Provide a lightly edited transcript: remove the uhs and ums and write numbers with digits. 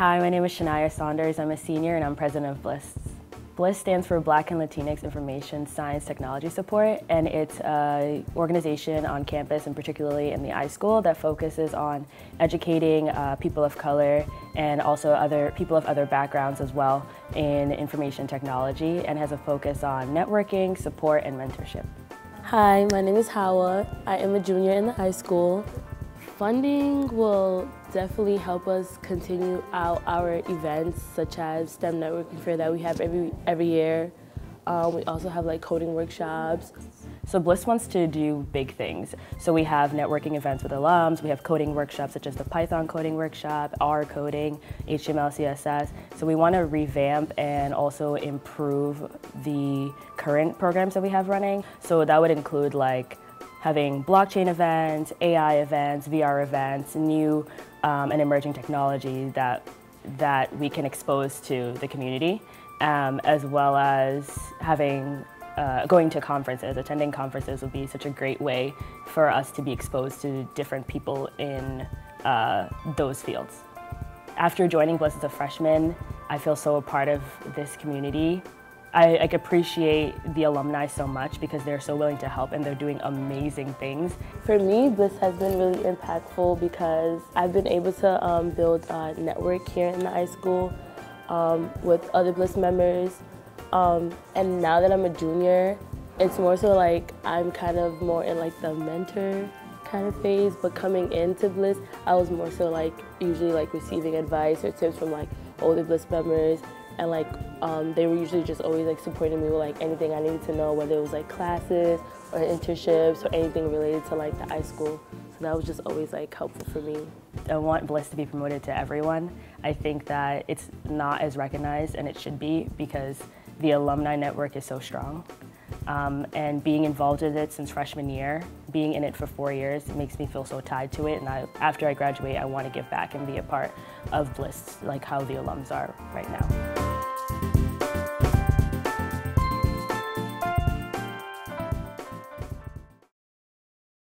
Hi, my name is Shania Saunders. I'm a senior and I'm president of BLISTS. BLISTS stands for Black and Latinx Information Science Technology Support, and it's an organization on campus, and particularly in the iSchool, that focuses on educating people of color and also people of other backgrounds as well in information technology, and has a focus on networking, support, and mentorship. Hi, my name is Hawa. I am a junior in the iSchool. Funding will definitely help us continue out our events, such as STEM networking fair that we have every year. We also have like coding workshops. So BLISTS wants to do big things. So we have networking events with alums, we have coding workshops such as the Python coding workshop, R coding, HTML, CSS. So we want to revamp and also improve the current programs that we have running. So that would include like having blockchain events, AI events, VR events, new and emerging technology that we can expose to the community, as well as having going to conferences. Attending conferences would be such a great way for us to be exposed to different people in those fields. After joining BLISTS as a freshman, I feel so a part of this community. I appreciate the alumni so much because they're so willing to help and they're doing amazing things. For me, BLISTS has been really impactful because I've been able to build a network here in the iSchool with other BLISTS members. And now that I'm a junior, it's more so like I'm kind of more in like the mentor kind of phase, but coming into BLISTS, I was more so like usually like receiving advice or tips from like older BLISTS members. And like they were usually just always like supporting me with like anything I needed to know, whether it was like classes or internships or anything related to like the iSchool. So that was just always like helpful for me. I want BLISTS to be promoted to everyone. I think that it's not as recognized, and it should be, because the alumni network is so strong. And being involved in it since freshman year, being in it for 4 years, it makes me feel so tied to it. And after I graduate, I want to give back and be a part of BLISTS, like how the alums are right now.